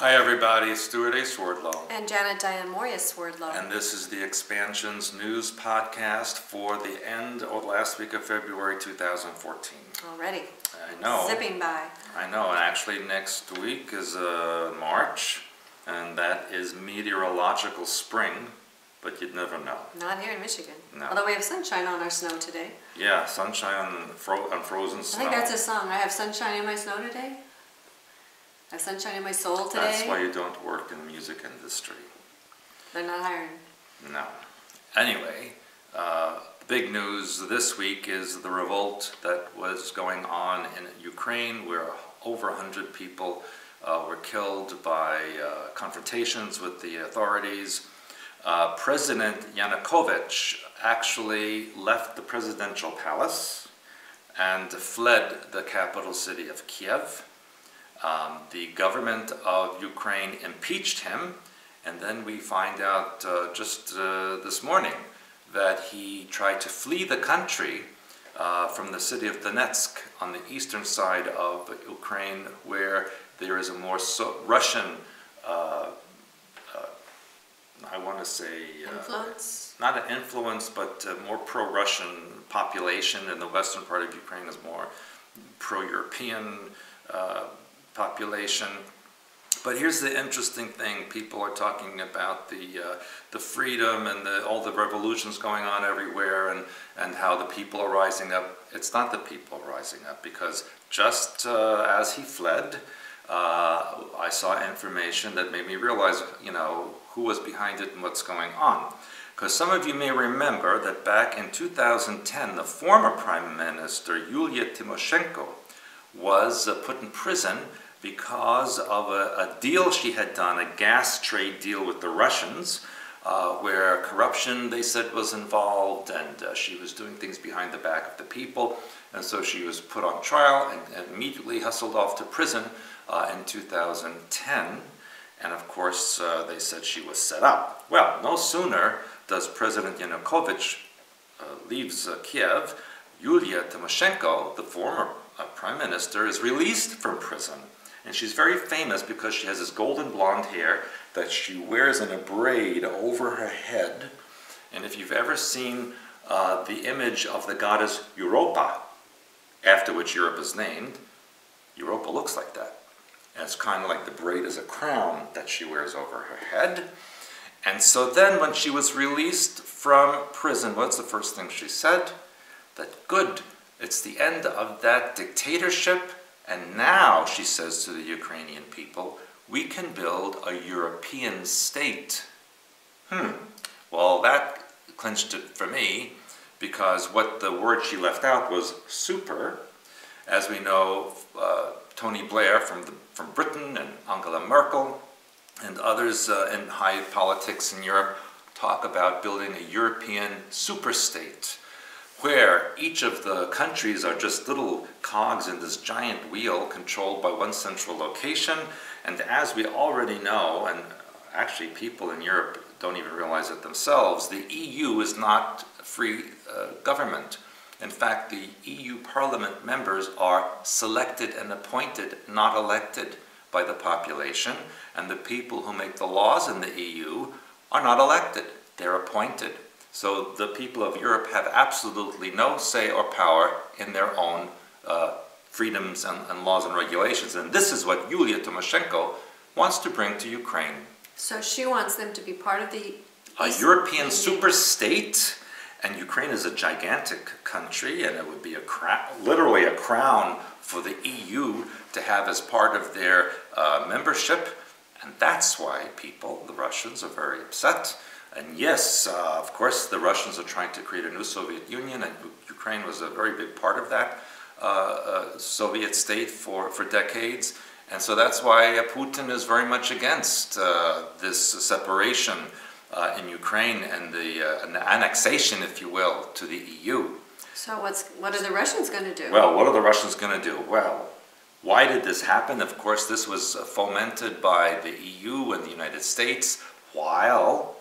Hi everybody, Stewart and Swerdlow. And Janet Swerdlow. And this is the Expansions News Podcast for the end of last week of February 2014. Already. I know. Zipping by. I know, and actually next week is March, and that is meteorological spring, but you'd never know. Not here in Michigan. No. Although we have sunshine on our snow today. Yeah, sunshine on frozen snow. I think that's a song. I have sunshine in my snow today. I have sunshine in my soul today. That's why you don't work in the music industry. They're not hiring. No. Anyway, big news this week is the revolt that was going on in Ukraine, where over 100 people were killed by confrontations with the authorities. President Yanukovych actually left the presidential palace and fled the capital city of Kiev. The government of Ukraine impeached him, and then we find out just this morning that he tried to flee the country from the city of Donetsk on the eastern side of Ukraine, where there is a more Russian, I want to say... influence? Not an influence, but more pro-Russian population, and the western part of Ukraine is more pro-European population. But here's the interesting thing: people are talking about the freedom and all the revolutions going on everywhere, and how the people are rising up. It's not the people rising up, because just as he fled, I saw information that made me realize, who was behind it and what's going on. Because some of you may remember that back in 2010, the former Prime Minister, Yulia Tymoshenko, was put in prison because of a deal she had done, a gas trade deal with the Russians, where corruption, they said, was involved, and she was doing things behind the back of the people, and so she was put on trial and immediately hustled off to prison in 2010, and of course they said she was set up. Well, no sooner does President Yanukovych leaves Kiev, Yulia Tymoshenko, the former Prime Minister, is released from prison. And she's very famous because she has this golden blonde hair that she wears in a braid over her head. And if you've ever seen the image of the goddess Europa, after which Europe is named, Europa looks like that. And it's kind of like the braid is a crown that she wears over her head. And so then when she was released from prison, what's the first thing she said? That good, it's the end of that dictatorship. And now, she says to the Ukrainian people, we can build a European state. Well, that clinched it for me, because what the word she left out was super. As we know, Tony Blair from Britain, and Angela Merkel and others in high politics in Europe talk about building a European superstate, where each of the countries are just little cogs in this giant wheel controlled by one central location. And as we already know, and actually people in Europe don't even realize it themselves, the EU is not a free government. In fact, the EU Parliament members are selected and appointed, not elected by the population. And the people who make the laws in the EU are not elected, they're appointed. So the people of Europe have absolutely no say or power in their own freedoms and laws and regulations. And this is what Yulia Tymoshenko wants to bring to Ukraine. So she wants them to be part of the European superstate. And Ukraine is a gigantic country, and it would be literally a crown for the EU to have as part of their membership. And that's why people, the Russians, are very upset. And yes, of course, the Russians are trying to create a new Soviet Union, and Ukraine was a very big part of that Soviet state for decades. And so that's why Putin is very much against this separation in Ukraine and the annexation, if you will, to the EU. So what are the Russians going to do? Well, what are the Russians going to do? Well, why did this happen? Of course, this was fomented by the EU and the United States while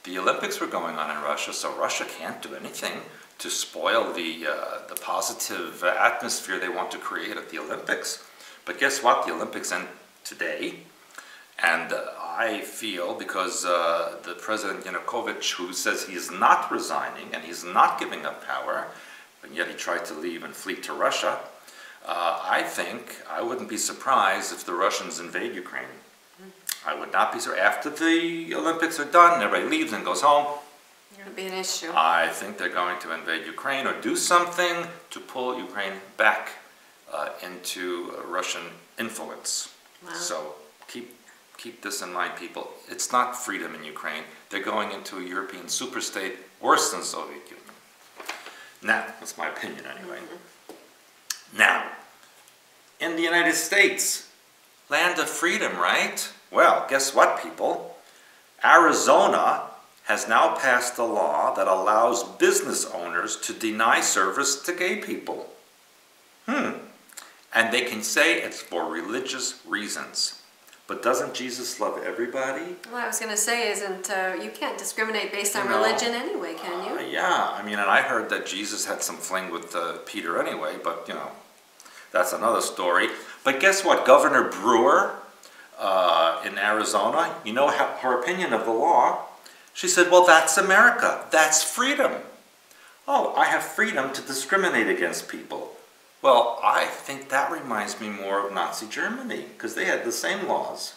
the Olympics were going on in Russia, so Russia can't do anything to spoil the positive atmosphere they want to create at the Olympics. But guess what? The Olympics end today, And I feel, because the President Yanukovych, who says he is not resigning and he's not giving up power, and yet he tried to leave and flee to Russia, I think I wouldn't be surprised if the Russians invade Ukraine. I would not be surprised. After the Olympics are done, everybody leaves and goes home. It would be an issue. I think they're going to invade Ukraine or do something to pull Ukraine back into Russian influence. Wow. So keep this in mind, people. It's not freedom in Ukraine. They're going into a European superstate worse than Soviet Union. Now, that's my opinion anyway. Now, in the United States, land of freedom, right? Well, guess what, people? Arizona has now passed a law that allows business owners to deny service to gay people. And they can say it's for religious reasons. But doesn't Jesus love everybody? Well, I was going to say, you can't discriminate based on religion anyway, can you? Yeah, I mean, and I heard that Jesus had some fling with Peter anyway, but, that's another story. But guess what? Governor Brewer in Arizona, her opinion of the law, she said, well, that's America. That's freedom. Oh, I have freedom to discriminate against people. Well, I think that reminds me more of Nazi Germany, because they had the same laws.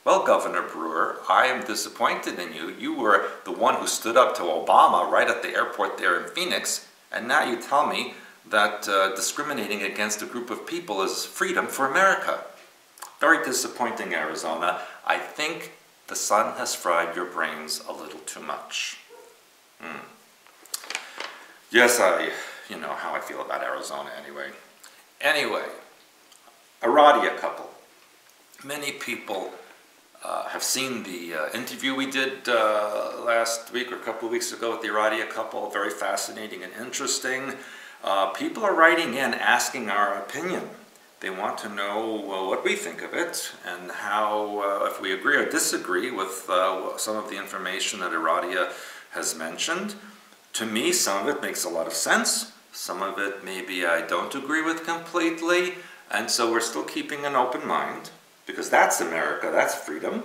Well, Governor Brewer, I am disappointed in you. You were the one who stood up to Obama right at the airport there in Phoenix, and now you tell me that discriminating against a group of people is freedom for America. Very disappointing, Arizona. I think the sun has fried your brains a little too much. Yes, you know how I feel about Arizona anyway. Anyway, Aradia couple. Many people have seen the interview we did last week or a couple of weeks ago with the Aradia couple. Very fascinating and interesting. People are writing in asking our opinion. They want to know what we think of it and how, if we agree or disagree with some of the information that Aradia has mentioned. To me, some of it makes a lot of sense. Some of it maybe I don't agree with completely. And so we're still keeping an open mind, because that's America, that's freedom.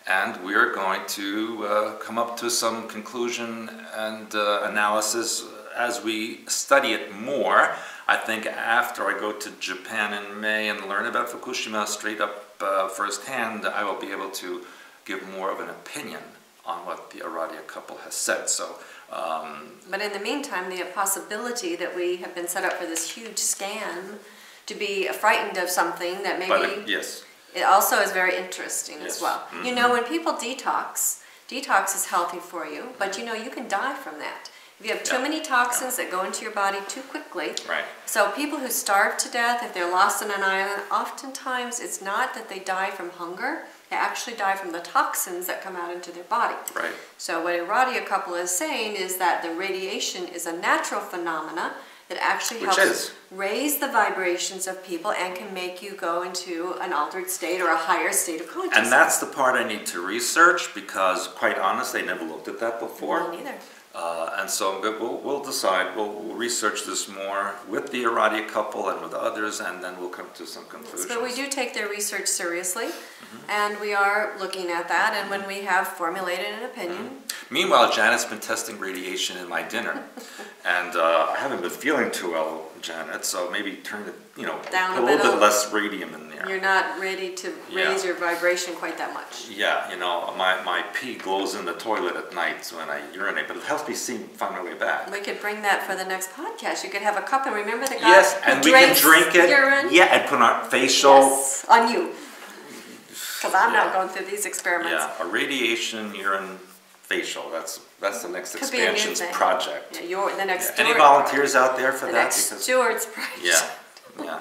And we're going to come up to some conclusion and analysis as we study it more. I think after I go to Japan in May and learn about Fukushima straight up firsthand, I will be able to give more of an opinion on what the Aradia couple has said. So, but in the meantime, the possibility that we have been set up for this huge scam to be frightened of something that maybe... yes. It also is very interesting as well. Mm-hmm. You know, when people detox is healthy for you, but you can die from that. If you have too many toxins that go into your body too quickly. Right. So people who starve to death, if they're lost on an island, oftentimes it's not that they die from hunger, they actually die from the toxins that come out into their body. Right. So what Aradia couple is saying is that the radiation is a natural phenomena that actually helps raise the vibrations of people and can make you go into an altered state or a higher state of consciousness. And that's the part I need to research, because quite honestly, I never looked at that before. Me neither. And so we'll decide, we'll research this more with the Aradia couple and with others, and then we'll come to some conclusions. But we do take their research seriously, and we are looking at that, and when we have formulated an opinion. Meanwhile, Janet's been testing radiation in my dinner, and I haven't been feeling too well, Janet, so maybe turn it, Down put a little bit less radium in there. You're not ready to raise your vibration quite that much. Yeah, my pee glows in the toilet at night when I urinate, but it helps me find my way back. We could bring that for the next podcast. You could have a cup, and remember the guy and who we can drink it. Urine? Yeah, and put on facial. Yes, on you. Because I'm not going through these experiments. Yeah, a radiation urine facial. That's the next Could be a new expansions thing. project. Yeah, the next Any Stewart volunteers out there for the that? next Stewart's project. Yeah.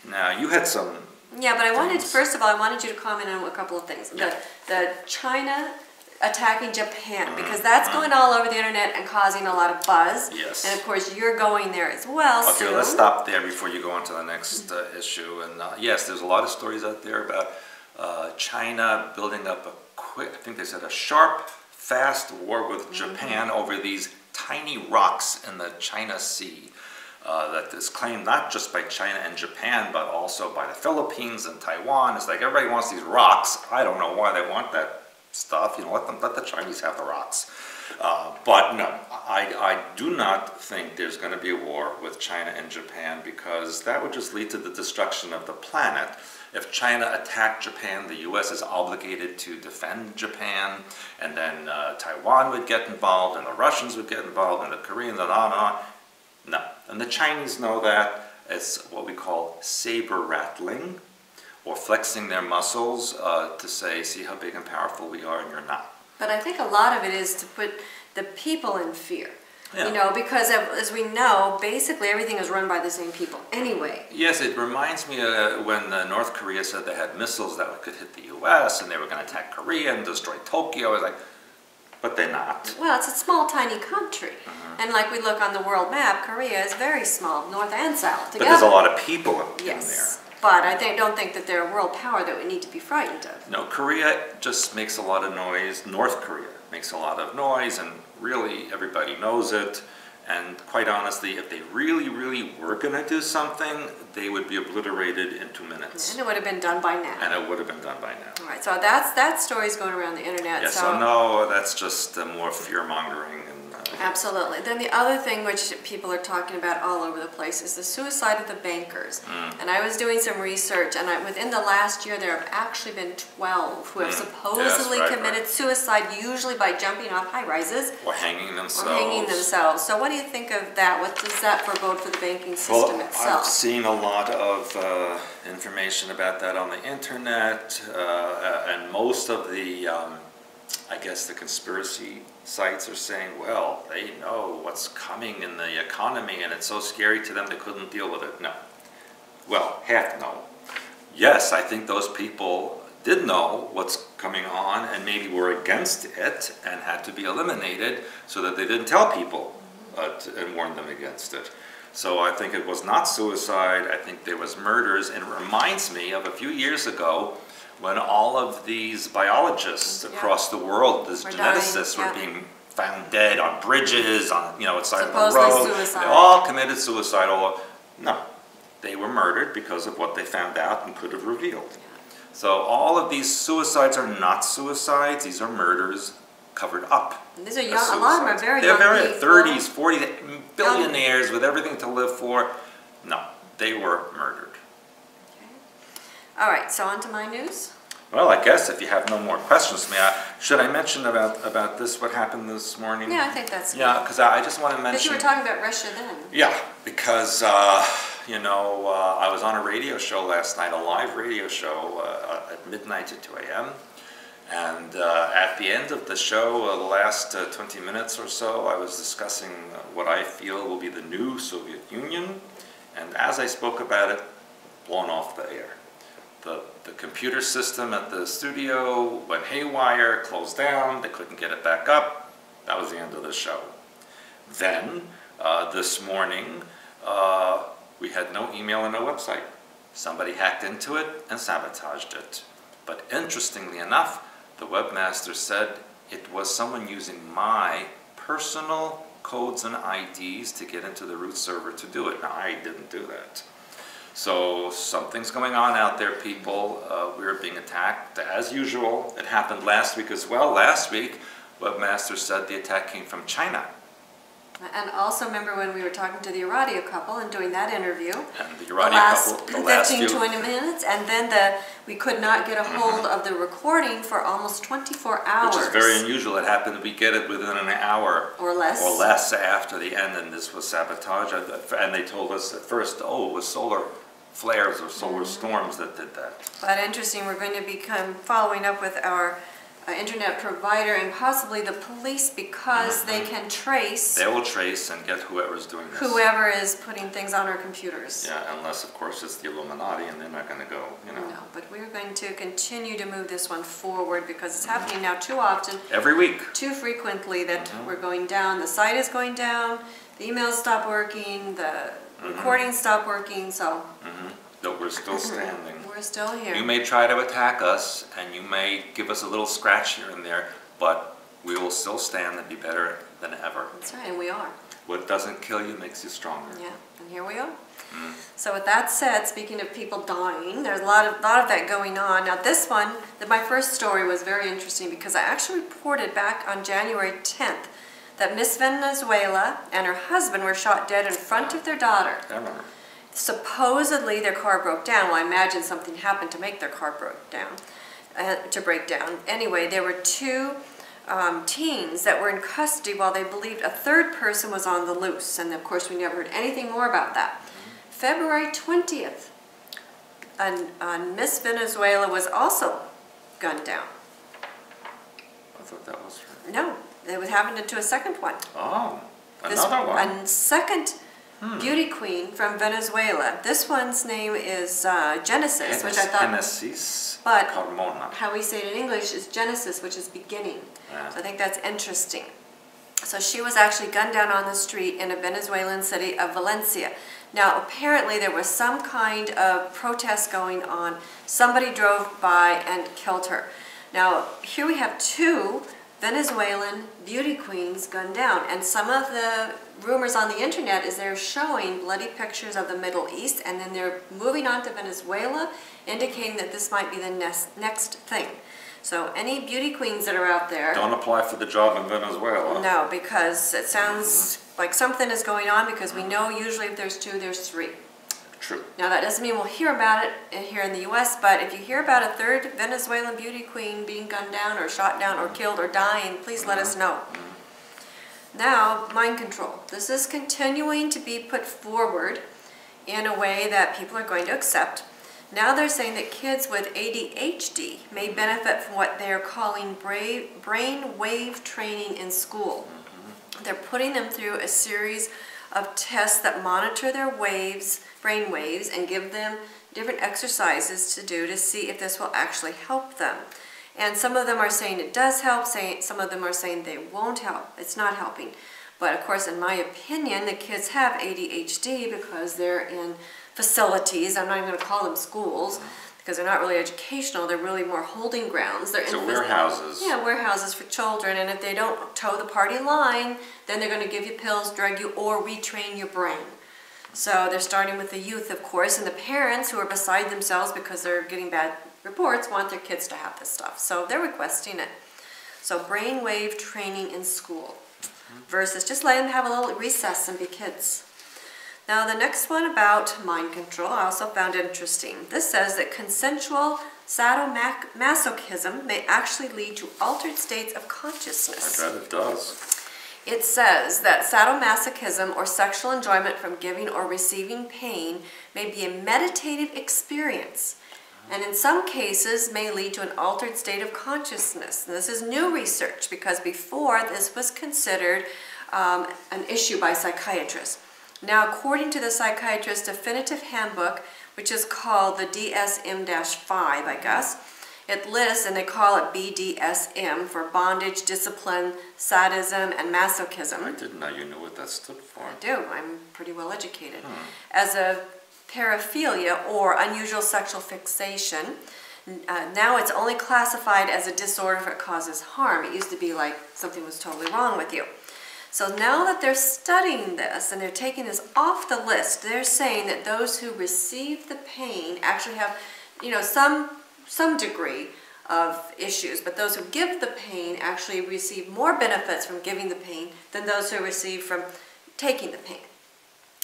Now, you had some... Yeah, but I wanted to, first of all, I wanted you to comment on a couple of things. Yeah. The China attacking Japan, because that's going all over the internet and causing a lot of buzz. Yes. And of course, you're going there as well Okay, soon. let's stop there before you go on to the next issue. And yes, there's a lot of stories out there about China building up I think they said a sharp, fast war with Japan over these tiny rocks in the China Sea. that is claimed not just by China and Japan, but also by the Philippines and Taiwan. It's like everybody wants these rocks. I don't know why they want that stuff. You know, let the Chinese have the rocks. But no, I do not think there's going to be a war with China and Japan, because that would just lead to the destruction of the planet. If China attacked Japan, the U.S. is obligated to defend Japan, and then Taiwan would get involved, and the Russians would get involved, and the Koreans, and on and on. No. And the Chinese know that. It's what we call saber rattling, or flexing their muscles to say, see how big and powerful we are, and you're not. But I think a lot of it is to put the people in fear. Yeah. You know, because as we know, basically everything is run by the same people anyway. Yes, it reminds me when North Korea said they had missiles that could hit the U.S. and they were going to attack Korea and destroy Tokyo. I was like, but they're not. Well, it's a small, tiny country. And like we look on the world map, Korea is very small, north and south together. But there's a lot of people in yes. there. But I don't think that they're a world power that we need to be frightened of. No, Korea just makes a lot of noise. North Korea makes a lot of noise, and really everybody knows it. And quite honestly, if they really, really were going to do something, they would be obliterated in 2 minutes. And it would have been done by now. And it would have been done by now. All right, so that story's going around the internet. Yeah, so no, that's just more fear-mongering. Absolutely. Then the other thing which people are talking about all over the place is the suicide of the bankers. And I was doing some research, and within the last year there have actually been 12 who have supposedly committed suicide, usually by jumping off high-rises. Or hanging themselves. So what do you think of that? What does that forebode for the banking system itself? I've seen a lot of information about that on the internet, and most of the I guess the conspiracy sites are saying, well, they know what's coming in the economy and it's so scary to them they couldn't deal with it. No. Well, half no. Yes, I think those people did know what's coming on and maybe were against it and had to be eliminated so that they didn't tell people and warn them against it. So I think it was not suicide. I think there was murders, and it reminds me of a few years ago when all of these biologists across the world, these geneticists, were being found dead on bridges, on outside of the road. Suicide. They all committed suicide. No, they were murdered because of what they found out and could have revealed. So all of these suicides are not suicides; these are murders covered up. And these are young. A lot of them are very young. They're very 30s, 40s, billionaires with everything to live for. No, they were murdered. All right, so on to my news. Well, I guess if you have no more questions for me, should I mention about this, what happened this morning? Yeah, I think that's good. Yeah, because I just want to mention... Because you were talking about Russia then. Yeah, because, I was on a radio show last night, a live radio show at midnight to 2 a.m. And at the end of the show, the last 20 minutes or so, I was discussing what I feel will be the new Soviet Union. And as I spoke about it, blown off the air. The computer system at the studio went haywire, closed down, they couldn't get it back up. That was the end of the show. Then, this morning, we had no email and no website. Somebody hacked into it and sabotaged it. But interestingly enough, the webmaster said it was someone using my personal codes and IDs to get into the root server to do it. Now, I didn't do that. So something's going on out there, people. We're being attacked as usual. It happened last week as well. Last week, webmaster said the attack came from China. And also remember when we were talking to the Aradia couple and doing that interview. And the Aradia couple, the last 15, 20 minutes, and then we could not get a hold of the recording for almost 24 hours. Which is very unusual. It happened we get it within an hour. Or less. Or less after the end, and this was sabotage. And they told us at first, it was solar flares or solar storms that did that. But interesting, we're going to become following up with our internet provider and possibly the police, because they can trace. They will trace and get whoever's doing this. Whoever is putting things on our computers. Yeah, unless of course it's the Illuminati, and they're not going to go, No, but we're going to continue to move this one forward because it's happening now too often. Every week. Too frequently that we're going down. The site is going down. The emails stop working. The recordings stop working. So. But we're still standing. We're still here. You may try to attack us, and you may give us a little scratch here and there, but we will still stand and be better than ever. That's right, and we are. What doesn't kill you makes you stronger. Yeah, and here we are. So with that said, speaking of people dying, there's a lot of that going on. Now this one, my first story was very interesting because I actually reported back on January 10th that Miss Venezuela and her husband were shot dead in front of their daughter. I remember. Supposedly their car broke down. Well, I imagine something happened to make their car break down. Anyway, there were two teens that were in custody while they believed a third person was on the loose. And of course, we never heard anything more about that. February 20th, Miss Venezuela was also gunned down. I thought that was her. No, it happened to a second one. Oh, another one. A second beauty queen from Venezuela. This one's name is Genesis, which I thought... Genesis but Carmona. How we say it in English is Genesis, which is beginning. Yeah. So I think that's interesting. So she was actually gunned down on the street in a Venezuelan city of Valencia. Now, apparently there was some kind of protest going on. Somebody drove by and killed her. Now, here we have two Venezuelan beauty queens gunned down. And some of the rumors on the internet is they're showing bloody pictures of the Middle East, and then they're moving on to Venezuela, indicating that this might be the next thing. So any beauty queens that are out there... Don't apply for the job in Venezuela. No, because it sounds like something is going on, because we know usually if there's two, there's three. True. Now that doesn't mean we'll hear about it here in the U.S., but if you hear about a third Venezuelan beauty queen being gunned down or shot down or killed or dying, please let us know. Now, mind control. This is continuing to be put forward in a way that people are going to accept. Now they're saying that kids with ADHD may benefit from what they're calling brain wave training in school. They're putting them through a series of tests that monitor their brain waves, and give them different exercises to do to see if this will actually help them. And some of them are saying it does help, some of them are saying they won't help, it's not helping. But of course, in my opinion, the kids have ADHD because they're in facilities. I'm not even going to call them schools because they're not really educational. They're really more holding grounds. They're in warehouses. Yeah, warehouses for children. And if they don't toe the party line, then they're going to give you pills, drug you, or retrain your brain. So they're starting with the youth, of course, and the parents who are beside themselves because they're getting bad reports want their kids to have this stuff. So they're requesting it. So brainwave training in school versus just letting them have a little recess and be kids. Now the next one about mind control I also found interesting. This says that consensual sadomasochism may actually lead to altered states of consciousness. I bet it does. It says that sadomasochism, or sexual enjoyment from giving or receiving pain, may be a meditative experience, and in some cases may lead to an altered state of consciousness. And this is new research, because before this was considered an issue by psychiatrists. Now, according to the Psychiatrist's Definitive Handbook, which is called the DSM-5, I guess, it lists, and they call it BDSM, for bondage, discipline, sadism, and masochism. I didn't know you knew what that stood for. I do. I'm pretty well educated. As a paraphilia, or unusual sexual fixation. Now it's only classified as a disorder if it causes harm. It used to be like something was totally wrong with you. So now that they're studying this and they're taking this off the list, they're saying that those who receive the pain actually have, you know, some degree of issues, but those who give the pain actually receive more benefits from giving the pain than those who receive from taking the pain.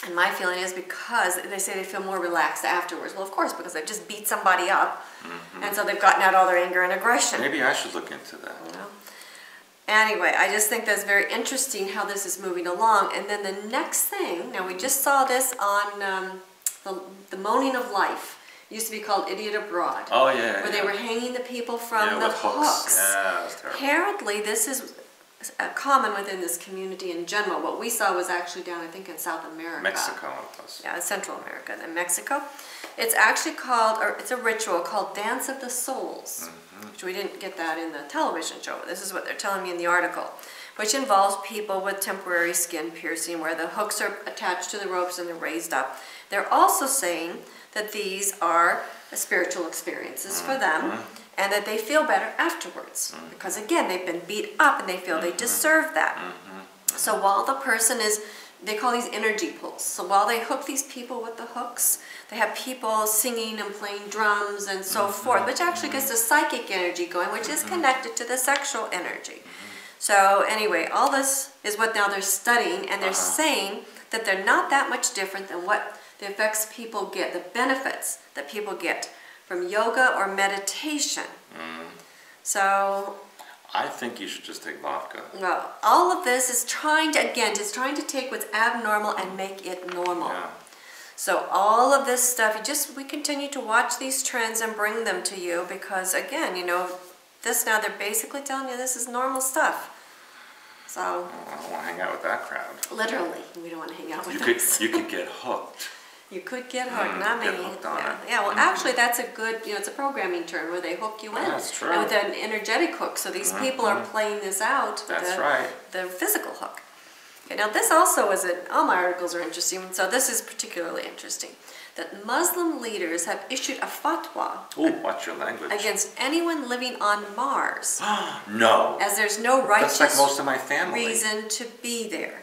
And my feeling is because they say they feel more relaxed afterwards. Well, of course, because they've just beat somebody up, and so they've gotten out all their anger and aggression. Maybe I should look into that. You know? Anyway, I just think that's very interesting how this is moving along. And then the next thing, now we just saw this on the Moaning of Life. It used to be called Idiot Abroad. Oh, yeah. Where they were hanging the people from the with hooks. Yeah, that's terrible. Apparently, this is common within this community in general. What we saw was actually down, I think, in South America. Mexico, it was. Yeah, Central America, then Mexico. It's actually called, or it's a ritual called Dance of the Souls, which we didn't get that in the television show. This is what they're telling me in the article, which involves people with temporary skin piercing where the hooks are attached to the ropes and they're raised up. They're also saying that these are spiritual experiences for them, and that they feel better afterwards. Because again, they've been beat up and they feel they deserve that. So while the person is they call these energy pulls. So while they hook these people with the hooks, they have people singing and playing drums and so forth, which actually gets the psychic energy going, which is connected to the sexual energy. So anyway, all this is what now they're studying, and they're saying that they're not that much different than what the effects people get, the benefits that people get from yoga or meditation. So I think you should just take vodka. well, all of this is trying to, again, just trying to take what's abnormal and make it normal. Yeah. So all of this stuff, we continue to watch these trends and bring them to you because, again, you know, this now they're basically telling you this is normal stuff. So I don't want to hang out with that crowd. literally, we don't want to hang out with us. You could get hooked. You could get hooked, not me. Get hooked on it. Yeah, well, actually, that's a good, you know, it's a programming term where they hook you in. That's true. And with an energetic hook. So these people are playing this out with the physical hook. Okay, now this also is all my articles are interesting, so this is particularly interesting. That Muslim leaders have issued a fatwa watch your language. against anyone living on Mars. No. As there's no righteous That's like most of my family. reason to be there.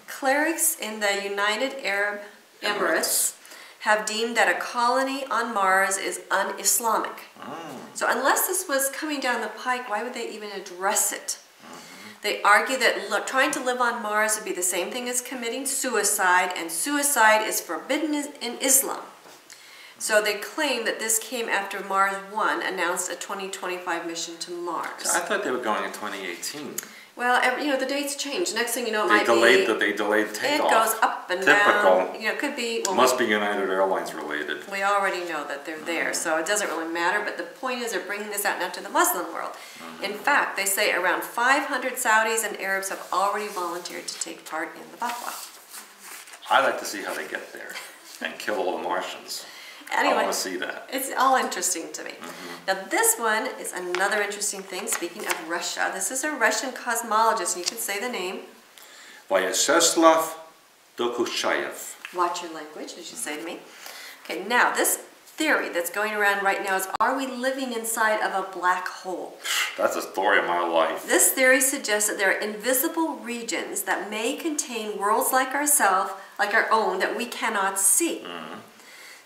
Clerics in the United Arab Emirates have deemed that a colony on Mars is un-Islamic. So unless this was coming down the pike, why would they even address it? They argue that trying to live on Mars would be the same thing as committing suicide, and suicide is forbidden in Islam. So they claim that this came after Mars One announced a 2025 mission to Mars. I thought they were going in 2018. Well, you know, the dates change. Next thing you know, They delayed takeoff. It goes up and down. You know, it could be. Well, must be United Airlines related. We already know that they're there, so it doesn't really matter. But the point is, they're bringing this out now to the Muslim world. In fact, they say around 500 Saudis and Arabs have already volunteered to take part in the fatwa. I'd like to see how they get there and kill all the Martians. Anyway, I want to see that. It's all interesting to me. Now this one is another interesting thing. Speaking of Russia, this is a Russian cosmologist, and you can say the name. Vyacheslav Dokuchayev. Watch your language, as you say to me. Okay, now this theory that's going around right now is, are we living inside of a black hole? That's the story of my life. This theory suggests that there are invisible regions that may contain worlds like ourselves, like our own, that we cannot see.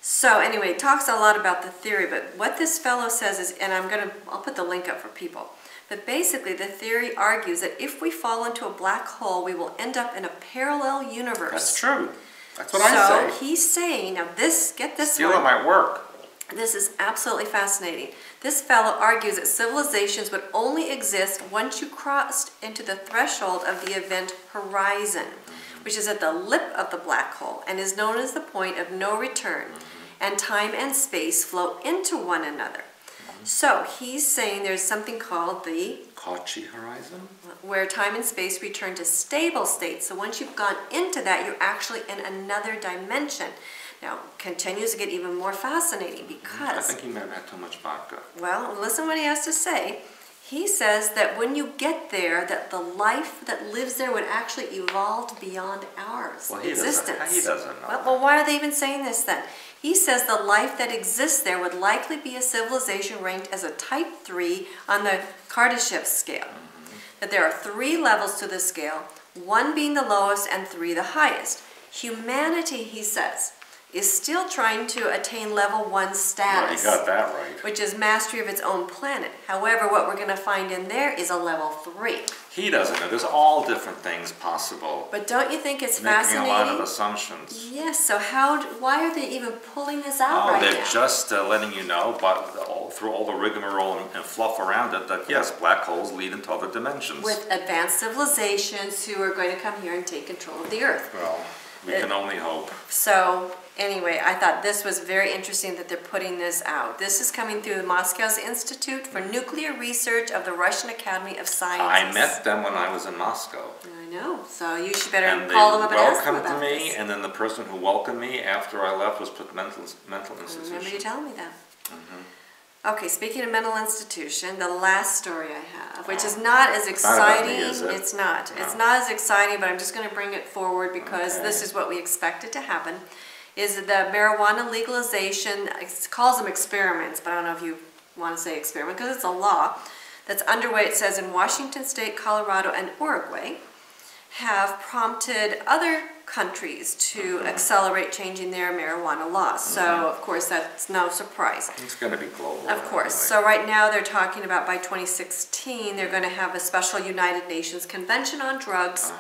So anyway, it talks a lot about the theory, but what this fellow says is, and I'll put the link up for people, but basically the theory argues that if we fall into a black hole, we will end up in a parallel universe. That's true. That's what I say. So he's saying, now get this Steal one. it might work. This is absolutely fascinating. This fellow argues that civilizations would only exist once you crossed into the threshold of the event horizon, which is at the lip of the black hole and is known as the point of no return, and time and space flow into one another. So he's saying there's something called the Kachi horizon, where time and space return to stable states. So once you've gone into that, you're actually in another dimension. Now, continues to get even more fascinating because... I think he may have had too much vodka. Well, listen what he has to say. He says that when you get there, that the life that lives there would actually evolve beyond ours existence. He doesn't know. Well, why are they even saying this then? He says the life that exists there would likely be a civilization ranked as a type 3 on the Kardashev scale. That there are 3 levels to the scale, 1 being the lowest and 3 the highest. Humanity, he says, is still trying to attain level 1 status. Well, you got that right. Which is mastery of its own planet. However, what we're going to find in there is a level 3. He doesn't know. There's all different things possible. But don't you think it's Making fascinating? a lot of assumptions. Yes, so why are they even pulling this out right now? They're just letting you know, but through all the rigmarole and fluff around it, that yes, black holes lead into other dimensions. With advanced civilizations who are going to come here and take control of the Earth. Well, we can only hope. So, anyway, I thought this was very interesting that they're putting this out. This is coming through Moscow's Institute for Nuclear Research of the Russian Academy of Sciences. I met them when I was in Moscow. I know, so you should better call them up and ask them about me, this. And then the person who welcomed me after I left was put mental institution. I remember you telling me that. Okay, speaking of mental institution, the last story I have, which is not as exciting. It's not about me, is it? It's not. No. It's not as exciting, but I'm just going to bring it forward because this is what we expected to happen. Is the marijuana legalization, it calls them experiments, but I don't know if you want to say experiment because it's a law that's underway, it says, in Washington State, Colorado, and Uruguay, have prompted other countries to accelerate changing their marijuana laws. So, of course, that's no surprise. It's going to be global. Of course. So right now they're talking about by 2016 they're going to have a special United Nations Convention on Drugs.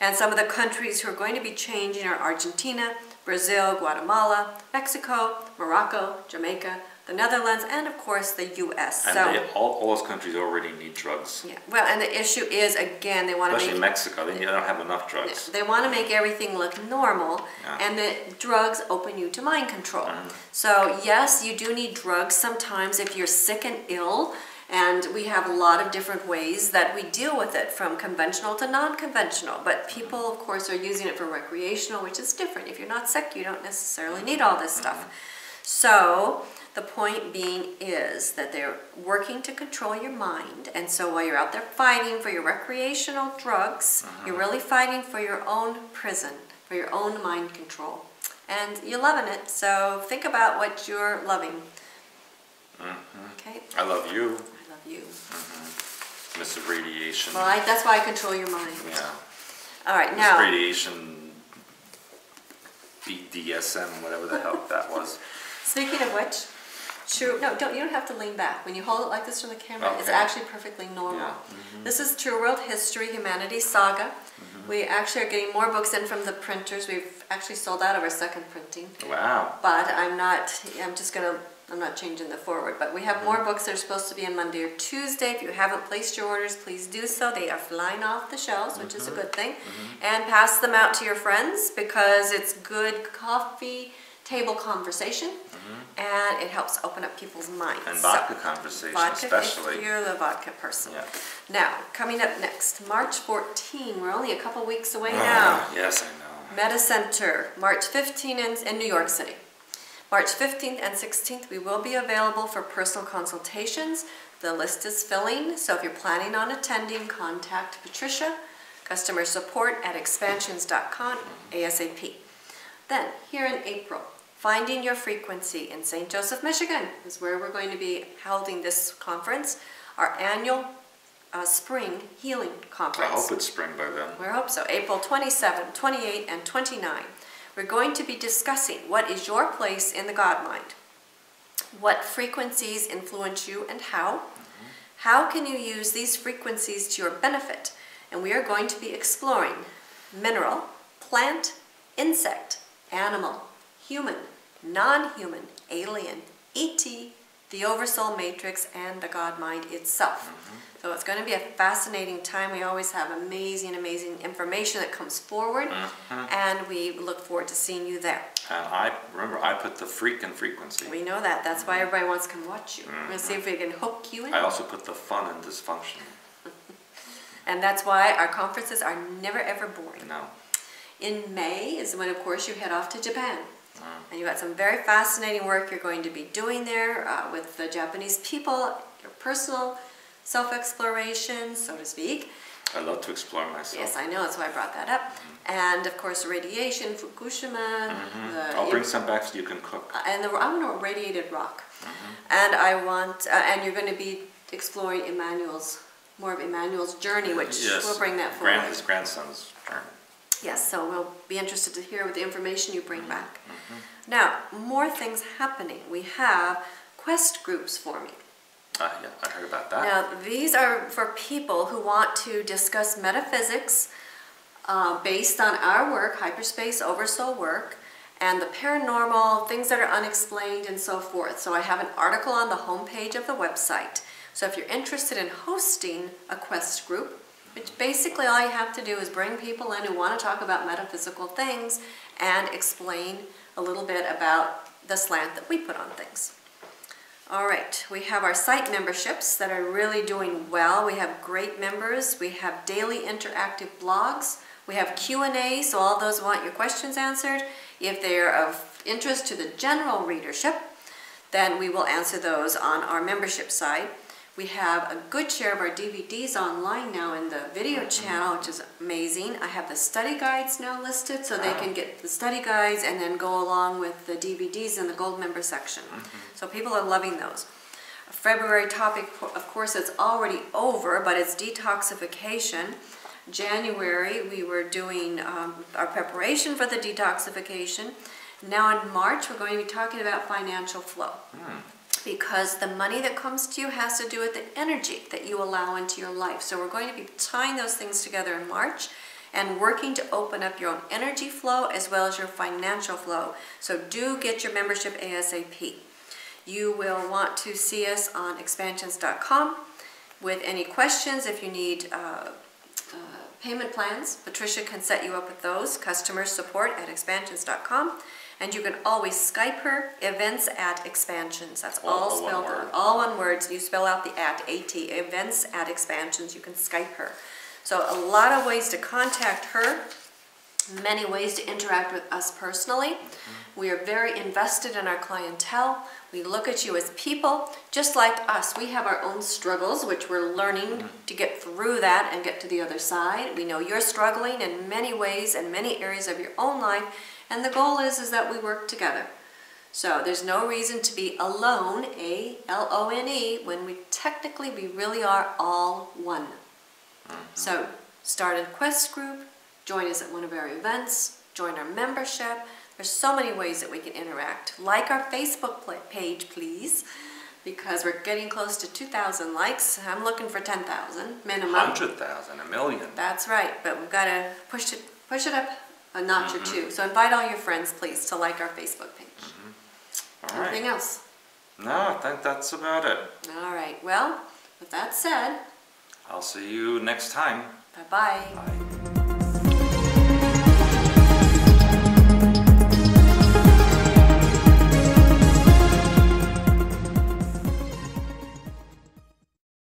And some of the countries who are going to be changing are Argentina, Brazil, Guatemala, Mexico, Morocco, Jamaica, the Netherlands, and of course the U.S. And so, all those countries already need drugs. Yeah. Well, and the issue is, again, they want to Especially Mexico, they don't have enough drugs. They want to make everything look normal, and the drugs open you to mind control. So yes, you do need drugs sometimes if you're sick and ill, and we have a lot of different ways that we deal with it, from conventional to non-conventional. But people, of course, are using it for recreational, which is different. If you're not sick, you don't necessarily need all this stuff. So the point being is that they're working to control your mind, and so while you're out there fighting for your recreational drugs, you're really fighting for your own prison, for your own mind control. And you're loving it, so think about what you're loving. Okay? I love you. I love you. Mr. Radiation. Well, that's why I control your mind. Yeah. All right, now. Radiation, BDSM, whatever the hell that was. Speaking of which, you don't have to lean back. When you hold it like this from the camera, it's actually perfectly normal. Yeah. This is True World History, Humanity's Saga. We actually are getting more books in from the printers. We've actually sold out of our second printing. Wow. But I'm not changing the forward. But we have more books that are supposed to be in Monday or Tuesday. If you haven't placed your orders, please do so. They are flying off the shelves, which is a good thing. And pass them out to your friends, because it's good coffee table conversation, and it helps open up people's minds. And vodka conversation, especially. If you're the vodka person. Yeah. Now, coming up next, March 14. We're only a couple weeks away now. Yes, I know. Meta Center, March 15th in New York City. March 15th and 16th, we will be available for personal consultations. The list is filling, so if you're planning on attending, contact Patricia, customer support at expansions.com, ASAP. Then, here in April, Finding Your Frequency in St. Joseph, Michigan is where we're going to be holding this conference, our annual spring healing conference. I hope it's spring by then. We hope so. April 27, 28, and 29. We're going to be discussing what is your place in the God mind, what frequencies influence you and how can you use these frequencies to your benefit, and we are going to be exploring mineral, plant, insect, animal, human, non-human, alien, ET, the Oversoul Matrix, and the God Mind itself. So it's going to be a fascinating time. We always have amazing, amazing information that comes forward, and we look forward to seeing you there. And I put the freak in frequency. We know that. That's why everybody wants to come watch you. We're going to see if we can hook you in. I also put the fun in dysfunction. And that's why our conferences are never ever boring. No. In May is when, of course, you head off to Japan. And you've got some very fascinating work you're going to be doing there with the Japanese people, your personal self-exploration, so to speak. I love to explore myself. Yes, I know. That's why I brought that up. And, of course, radiation, Fukushima. I'll bring some back so you can cook. And I want a radiated rock. And I want, and you're going to be exploring more of Emmanuel's journey, which we'll bring that forward. His grandson's journey. Yes, so we'll be interested to hear the information you bring back. Now, more things happening. We have quest groups forming. Yeah, I heard about that. Now, these are for people who want to discuss metaphysics based on our work, hyperspace, oversoul work, and the paranormal, things that are unexplained, and so forth. So I have an article on the homepage of the website. So if you're interested in hosting a quest group, which basically all you have to do is bring people in who want to talk about metaphysical things and explain a little bit about the slant that we put on things. All right, we have our site memberships that are really doing well. We have great members. We have daily interactive blogs. We have Q&A, so all those who want your questions answered. If they're of interest to the general readership, then we will answer those on our membership side. We have a good share of our DVDs online now in the video channel, which is amazing. I have the study guides now listed, so they can get the study guides and then go along with the DVDs in the gold member section. So people are loving those. A February topic, of course, it's already over, but it's detoxification. January, we were doing our preparation for the detoxification. Now in March, we're going to be talking about financial flow. Because the money that comes to you has to do with the energy that you allow into your life. So we're going to be tying those things together in March and working to open up your own energy flow as well as your financial flow. So do get your membership ASAP. You will want to see us on expansions.com with any questions. If you need payment plans, Patricia can set you up with those. Customer support at expansions.com. And you can always Skype her, events@expansions. That's all spelled out. All one word. So you spell out the @AT, events@expansions. You can Skype her. So a lot of ways to contact her, many ways to interact with us personally. We are very invested in our clientele. We look at you as people, just like us. We have our own struggles, which we're learning to get through that and get to the other side. We know you're struggling in many ways and many areas of your own life, and the goal is that we work together. So there's no reason to be alone, A-L-O-N-E, when we really are all one. So start a Quest group, join us at one of our events, join our membership. There's so many ways that we can interact. Like our Facebook page, please, because we're getting close to 2,000 likes. I'm looking for 10,000 minimum. 100,000, 1 million. That's right, but we've got to push it up a notch or two. So invite all your friends, please, to like our Facebook page. All right. Anything else? No, I think that's about it. All right. Well, with that said, I'll see you next time. bye-bye. Bye.